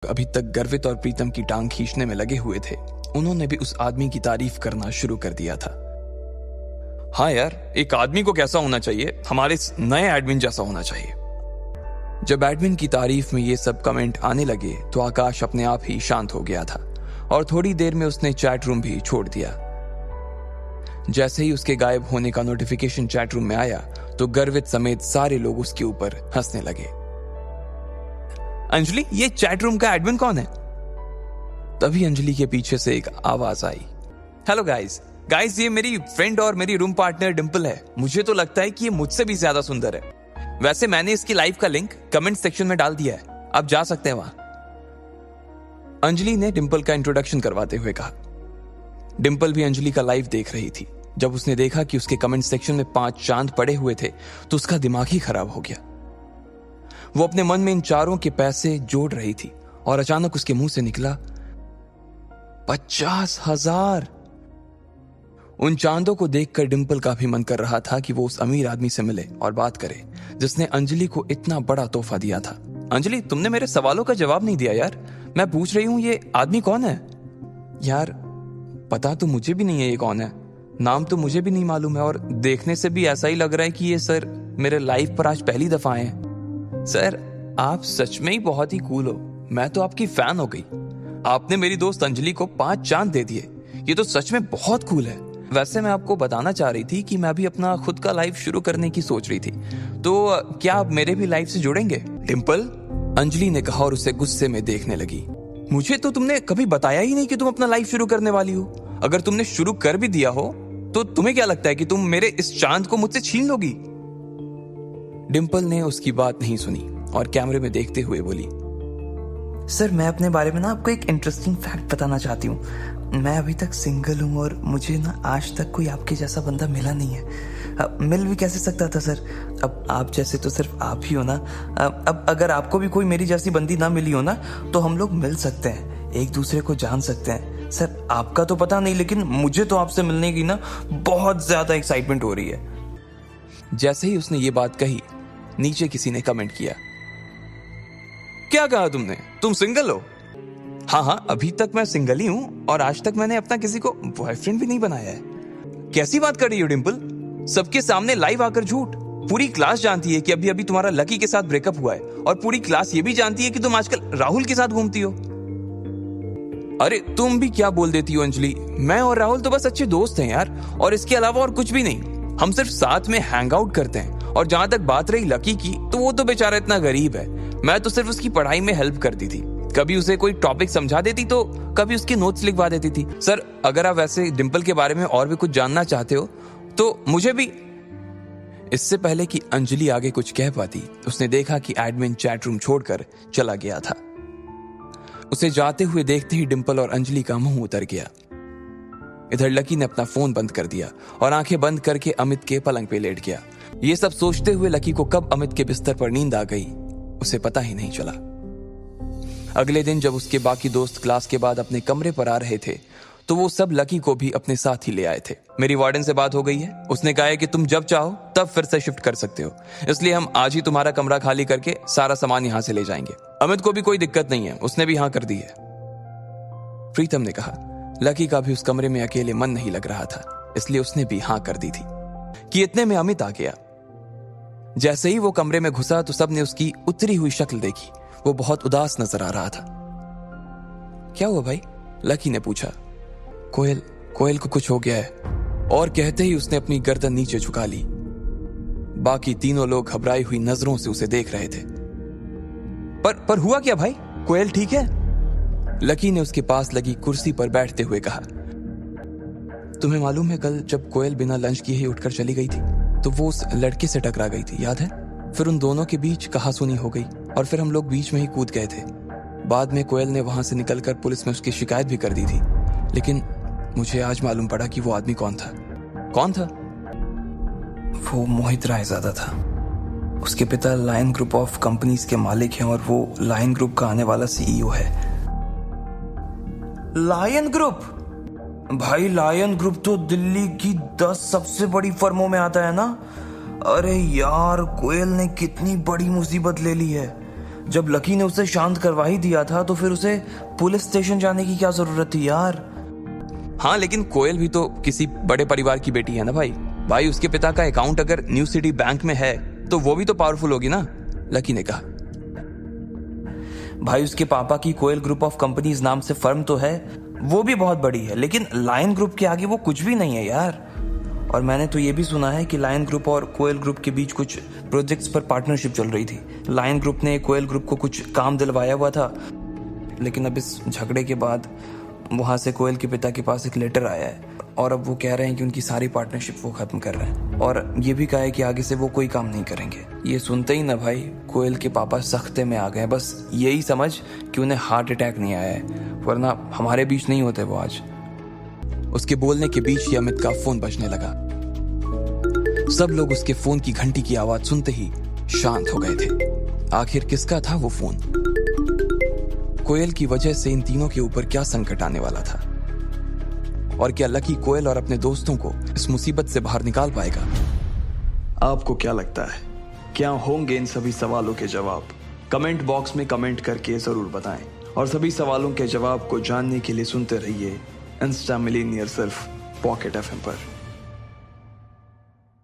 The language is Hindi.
अभी तक गर्वित और प्रीतम की टांग खींचने में लगे हुए थे, उन्होंने भी उस आदमी की तारीफ करना शुरू कर दिया था। हाँ यार, एक आदमी को कैसा होना चाहिए, हमारे नए एडमिन जैसा होना चाहिए। जब एडमिन की तारीफ में ये सब कमेंट आने लगे तो आकाश अपने आप ही शांत हो गया था और थोड़ी देर में उसने चैट रूम भी छोड़ दिया। जैसे ही उसके गायब होने का नोटिफिकेशन चैट रूम में आया तो गर्वित समेत सारे लोग उसके ऊपर हंसने लगे। अंजलि, ये चैट रूम का एडमिन कौन है? तभी अंजलि के पीछे से एक आवाज आई। हेलो गाइस, ये मेरी फ्रेंड और मेरी रूम पार्टनर डिंपल है। मुझे तो लगता है कि ये मुझसे भी ज्यादा सुंदर है। वैसे मैंने इसकी लाइव का लिंक कमेंट सेक्शन में डाल दिया है, आप जा सकते हैं वहां। अंजलि ने डिंपल का इंट्रोडक्शन करवाते हुए कहा। डिंपल भी अंजलि का लाइव देख रही थी। जब उसने देखा कि उसके कमेंट सेक्शन में 5 चांद पड़े हुए थे तो उसका दिमाग ही खराब हो गया। वो अपने मन में इन चारों के पैसे जोड़ रही थी और अचानक उसके मुंह से निकला 50,000। उन चांदों को देखकर डिंपल का भी मन कर रहा था कि वो उस अमीर आदमी से मिले और बात करे जिसने अंजलि को इतना बड़ा तोहफा दिया था। अंजलि, तुमने मेरे सवालों का जवाब नहीं दिया यार। मैं पूछ रही हूं ये आदमी कौन है? यार, पता तो मुझे भी नहीं है ये कौन है। नाम तो मुझे भी नहीं मालूम है और देखने से भी ऐसा ही लग रहा है कि ये सर मेरे लाइफ पर आज पहली दफा आए हैं। सर, आप सच में ही बहुत ही कूल हो। मैं तो आपकी फैन हो गई। आपने मेरी दोस्त अंजलि को 5 चांद दे दिए। ये तो सच में बहुत कूल है। वैसे मैं आपको बताना चाह रही थी कि मैं भी अपना खुद का लाइफ शुरू करने की सोच रही थी, तो क्या आप मेरे भी लाइफ से जुड़ेंगे? डिंपल, अंजलि ने कहा और उसे गुस्से में देखने लगी। मुझे तो तुमने कभी बताया ही नहीं कि तुम अपना लाइफ शुरू करने वाली हो। अगर तुमने शुरू कर भी दिया हो तो तुम्हें क्या लगता है कि तुम मेरे इस चांद को मुझसे छीन लोगी? डिंपल ने उसकी बात नहीं सुनी और कैमरे में देखते हुए बोली, सर, मैं अपने बारे में ना आपको एक इंटरेस्टिंग फैक्ट बताना चाहती हूँ। मैं अभी तक सिंगल हूँ और मुझे ना आज तक कोई आपके जैसा बंदा मिला नहीं है। मिल भी कैसे सकता था सर? अब आप जैसे तो सिर्फ आप ही हो ना। अब अगर आपको भी कोई मेरी जैसी बंदी ना मिली हो ना तो हम लोग मिल सकते हैं, एक दूसरे को जान सकते हैं। सर, आपका तो पता नहीं, लेकिन मुझे तो आपसे मिलने की ना बहुत ज्यादा एक्साइटमेंट हो रही है। जैसे ही उसने ये बात कही, नीचे किसी ने कमेंट किया, क्या कहा तुमने? तुम सिंगल हो? हाँ, अभी तक मैं सिंगल ही हूं और आज तक मैंने अपना किसी को बॉयफ्रेंड भी नहीं बनाया है। कैसी बात कर रही हो डिंपल? सबके सामने लाइव आकर झूठ। पूरी क्लास जानती है कि अभी अभी तुम्हारा लकी के साथ ब्रेकअप हुआ है और पूरी क्लास ये भी जानती है कि तुम आजकल राहुल के साथ घूमती हो। अरे तुम भी क्या बोल देती हो अंजलि? मैं और राहुल तो बस अच्छे दोस्त हैं यार, और इसके अलावा और कुछ भी नहीं। हम सिर्फ साथ में हैंग आउट करते हैं। और जहां तक बात रही लकी की, तो वो तो बेचारा इतना गरीब है। मैं तो सिर्फ उसकी पढ़ाई में हेल्प करती थी। कभी उसे कोई टॉपिक समझा देती तो कभी उसके नोट्स लिखवा देती थी। सर, अगर आप वैसे डिंपल के बारे में और भी कुछ जानना चाहते हो तो मुझे भी। इससे पहले कि अंजलि आगे कुछ कह पाती, उसने देखा कि एडमिन चैट रूम छोड़कर चला गया था। उसे जाते हुए देखते ही डिंपल और अंजलि का मुंह उतर गया। इधर लकी ने अपना फोन बंद कर दिया और आंखें बंद करके अमित के पलंग पे लेट गया। ये सब सोचते हुए लकी को कब अमित के बिस्तर पर नींद आ गई उसे पता ही नहीं चला। अगले दिन जब उसके बाकी दोस्त क्लास के बाद अपने कमरे पर आ रहे थे तो वो सब लकी को भी अपने साथ ही ले आए थे। मेरी वार्डन से बात हो गई है, उसने कहा है कि तुम जब चाहो तब फिर से शिफ्ट कर सकते हो, इसलिए हम आज ही तुम्हारा कमरा खाली करके सारा सामान यहाँ से ले जाएंगे। अमित को भी कोई दिक्कत नहीं है, उसने भी हाँ कर दी है। प्रीतम ने कहा। लकी का भी उस कमरे में अकेले मन नहीं लग रहा था, इसलिए उसने भी हाँ कर दी थी कि इतने में अमित आ गया। जैसे ही वो कमरे में घुसा तो सबने उसकी उतरी हुई शक्ल देखी। वो बहुत उदास नजर आ रहा था। क्या हुआ भाई? लकी ने पूछा। कोयल को कुछ हो गया है, और कहते ही उसने अपनी गर्दन नीचे झुका ली। बाकी तीनों लोग घबराई हुई नजरों से उसे देख रहे थे। पर हुआ क्या भाई? कोयल ठीक है? लकी ने उसके पास लगी कुर्सी पर बैठते हुए कहा। तुम्हें मालूम है, कल जब कोयल बिना लंच किए ही उठकर चली गई थी तो वो उस लड़के से टकरा गई थी, याद है? फिर उन दोनों के बीच कहासुनी हो गई और फिर हम लोग बीच में ही कूद गए थे। बाद में कोयल ने वहां से निकलकर पुलिस में उसकी शिकायत भी कर दी थी, लेकिन मुझे आज मालूम पड़ा कि वो आदमी कौन था। कौन था? वो मोहित रायजादा था। उसके पिता लायन ग्रुप ऑफ कंपनीज के मालिक हैं और वो लायन ग्रुप का आने वाला सीईओ है। Lion group? भाई, लायन ग्रुप तो दिल्ली की 10 सबसे बड़ी फर्मों में आता है ना। अरे यार, कोयल ने कितनी बड़ी मुसीबत ले ली है। जब लकी ने उसे शांत करवा ही दिया था तो फिर उसे पुलिस स्टेशन जाने की क्या जरूरत थी यार? हाँ, लेकिन कोयल भी तो किसी बड़े परिवार की बेटी है ना भाई उसके पिता का अकाउंट अगर न्यू सिटी बैंक में है तो वो भी तो पावरफुल होगी ना, लकी ने कहा। भाई उसके पापा की कोयल ग्रुप ऑफ कंपनीज नाम से फर्म तो है, वो भी बहुत बड़ी है, लेकिन लायन ग्रुप के आगे वो कुछ भी नहीं है यार। और मैंने तो ये भी सुना है कि लायन ग्रुप और कोयल ग्रुप के बीच कुछ प्रोजेक्ट्स पर पार्टनरशिप चल रही थी। लायन ग्रुप ने कोयल ग्रुप को कुछ काम दिलवाया हुआ था, लेकिन अब इस झगड़े के बाद वहां से कोयल के पिता के पास एक लेटर आया है और अब वो कह रहे हैं कि उनकी सारी पार्टनरशिप वो खत्म कर रहे हैं और ये भी कहा है कि आगे से वो कोई काम नहीं करेंगे। ये सुनते ही ना भाई कोयल के पापा सख्ते में आ गए। बस यही समझ कि उन्हें हार्ट अटैक नहीं आया है, वरना हमारे बीच नहीं होते वो आज। उसके बोलने के बीच ही अमित का फोन बजने लगा। सब लोग उसके फोन की घंटी की आवाज सुनते ही शांत हो गए थे। आखिर किसका था वो फोन? कोयल की वजह से इन तीनों के ऊपर क्या संकट आने वाला था और क्या लकी कोयल और अपने दोस्तों को इस मुसीबत से बाहर निकाल पाएगा? आपको क्या लगता है, क्या होंगे इन सभी सवालों के जवाब? कमेंट बॉक्स में कमेंट करके जरूर बताएं और सभी सवालों के जवाब को जानने के लिए सुनते रहिए इंस्टा मिलीनियर सिर्फ पॉकेट एफएम पर।